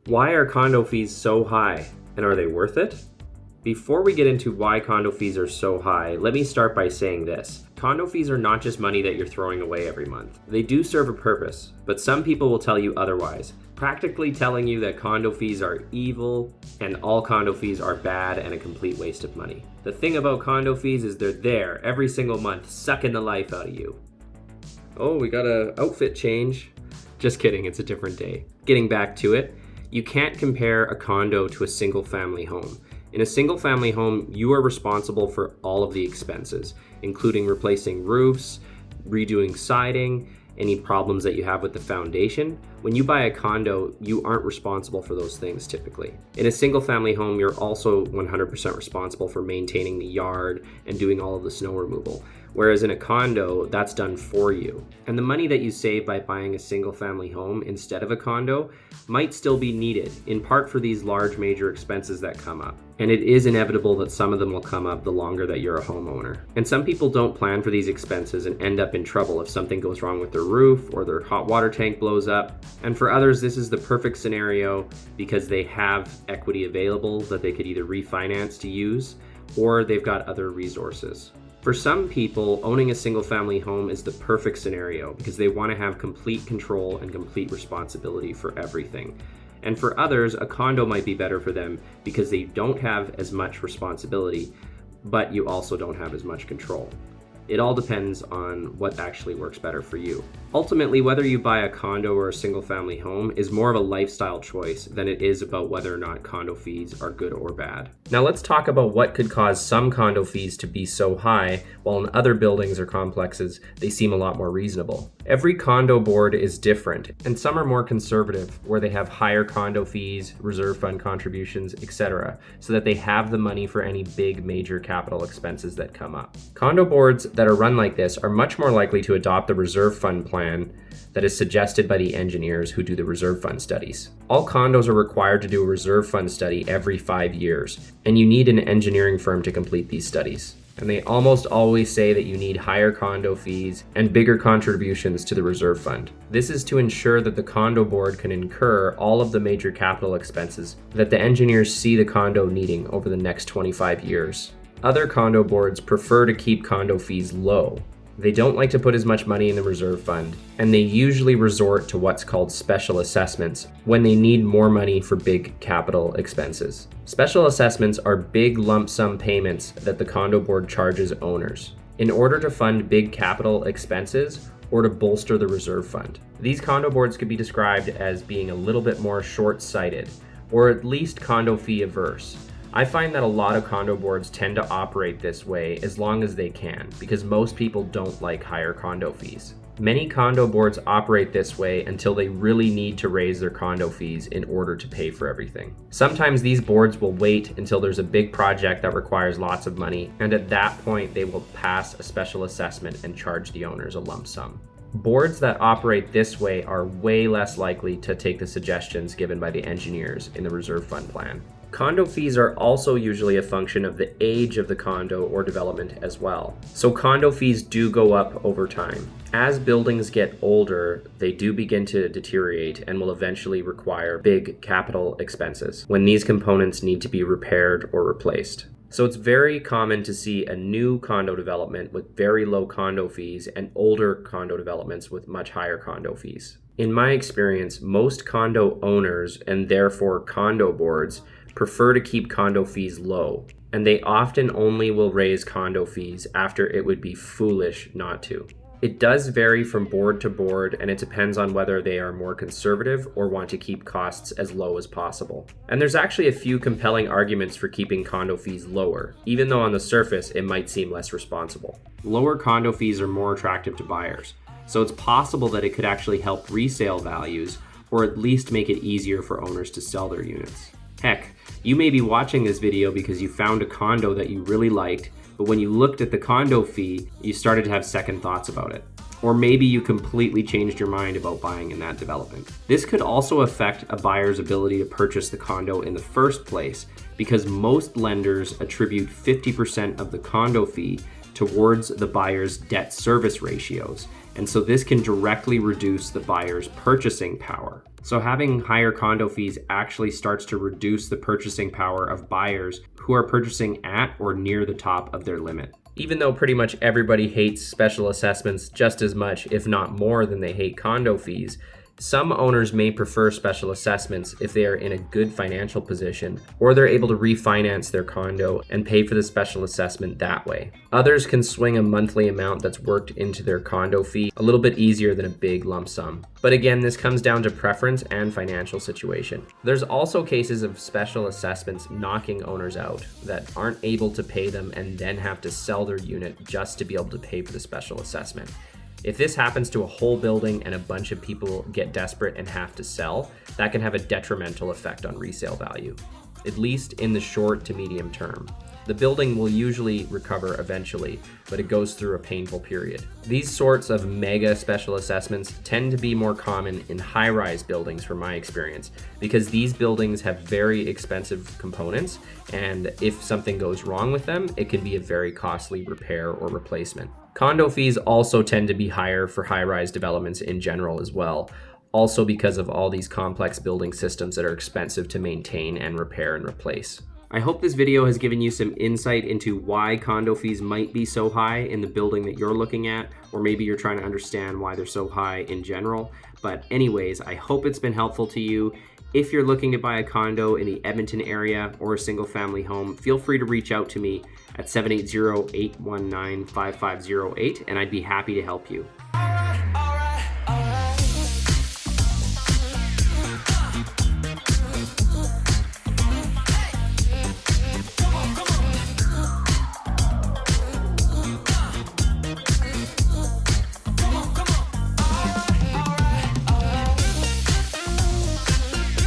Why are condo fees so high, and are they worth it? Before we get into why condo fees are so high, let me start by saying this. Condo fees are not just money that you're throwing away every month. They do serve a purpose, but some people will tell you otherwise, practically telling you that condo fees are evil and all condo fees are bad and a complete waste of money. The thing about condo fees is they're there every single month, sucking the life out of you. Oh, we got an outfit change. Just kidding, it's a different day. Getting back to it, you can't compare a condo to a single family home. In a single family home, you are responsible for all of the expenses, including replacing roofs, redoing siding, any problems that you have with the foundation. When you buy a condo, you aren't responsible for those things typically. In a single family home, you're also 100% responsible for maintaining the yard and doing all of the snow removal. Whereas in a condo, that's done for you. And the money that you save by buying a single family home instead of a condo might still be needed, in part for these large major expenses that come up. And it is inevitable that some of them will come up the longer that you're a homeowner. And some people don't plan for these expenses and end up in trouble if something goes wrong with their roof or their hot water tank blows up. And for others, this is the perfect scenario because they have equity available that they could either refinance to use or they've got other resources. For some people, owning a single family home is the perfect scenario because they want to have complete control and complete responsibility for everything. And for others, a condo might be better for them because they don't have as much responsibility, but you also don't have as much control. It all depends on what actually works better for you. Ultimately, whether you buy a condo or a single family home is more of a lifestyle choice than it is about whether or not condo fees are good or bad. Now let's talk about what could cause some condo fees to be so high, while in other buildings or complexes, they seem a lot more reasonable. Every condo board is different, and some are more conservative, where they have higher condo fees, reserve fund contributions, etc., so that they have the money for any big major capital expenses that come up. Condo boards that are run like this are much more likely to adopt the reserve fund plan that is suggested by the engineers who do the reserve fund studies. All condos are required to do a reserve fund study every 5 years, and you need an engineering firm to complete these studies. And they almost always say that you need higher condo fees and bigger contributions to the reserve fund. This is to ensure that the condo board can incur all of the major capital expenses that the engineers see the condo needing over the next 25 years. Other condo boards prefer to keep condo fees low. They don't like to put as much money in the reserve fund, and they usually resort to what's called special assessments when they need more money for big capital expenses. Special assessments are big lump sum payments that the condo board charges owners in order to fund big capital expenses or to bolster the reserve fund. These condo boards could be described as being a little bit more short-sighted, or at least condo fee averse. I find that a lot of condo boards tend to operate this way as long as they can, because most people don't like higher condo fees. Many condo boards operate this way until they really need to raise their condo fees in order to pay for everything. Sometimes these boards will wait until there's a big project that requires lots of money, and at that point they will pass a special assessment and charge the owners a lump sum. Boards that operate this way are way less likely to take the suggestions given by the engineers in the reserve fund plan. Condo fees are also usually a function of the age of the condo or development as well. So condo fees do go up over time. As buildings get older, they do begin to deteriorate and will eventually require big capital expenses when these components need to be repaired or replaced. So it's very common to see a new condo development with very low condo fees and older condo developments with much higher condo fees. In my experience, most condo owners and therefore condo boards prefer to keep condo fees low, and they often only will raise condo fees after it would be foolish not to. It does vary from board to board, and it depends on whether they are more conservative or want to keep costs as low as possible. And there's actually a few compelling arguments for keeping condo fees lower, even though on the surface it might seem less responsible. Lower condo fees are more attractive to buyers, so it's possible that it could actually help resale values, or at least make it easier for owners to sell their units. Heck, you may be watching this video because you found a condo that you really liked, but when you looked at the condo fee, you started to have second thoughts about it. Or maybe you completely changed your mind about buying in that development. This could also affect a buyer's ability to purchase the condo in the first place, because most lenders attribute 50% of the condo fee towards the buyer's debt service ratios. And so this can directly reduce the buyer's purchasing power. So having higher condo fees actually starts to reduce the purchasing power of buyers who are purchasing at or near the top of their limit. Even though pretty much everybody hates special assessments just as much, if not more, than they hate condo fees, some owners may prefer special assessments if they are in a good financial position, or they're able to refinance their condo and pay for the special assessment that way. Others can swing a monthly amount that's worked into their condo fee a little bit easier than a big lump sum. But again, this comes down to preference and financial situation. There's also cases of special assessments knocking owners out that aren't able to pay them and then have to sell their unit just to be able to pay for the special assessment. If this happens to a whole building and a bunch of people get desperate and have to sell, that can have a detrimental effect on resale value, at least in the short to medium term. The building will usually recover eventually, but it goes through a painful period. These sorts of mega special assessments tend to be more common in high-rise buildings from my experience, because these buildings have very expensive components, and if something goes wrong with them, it can be a very costly repair or replacement. Condo fees also tend to be higher for high-rise developments in general as well, also because of all these complex building systems that are expensive to maintain and repair and replace. I hope this video has given you some insight into why condo fees might be so high in the building that you're looking at, or maybe you're trying to understand why they're so high in general. But anyways, I hope it's been helpful to you. If you're looking to buy a condo in the Edmonton area or a single family home, feel free to reach out to me at 780-819-5508, and I'd be happy to help you.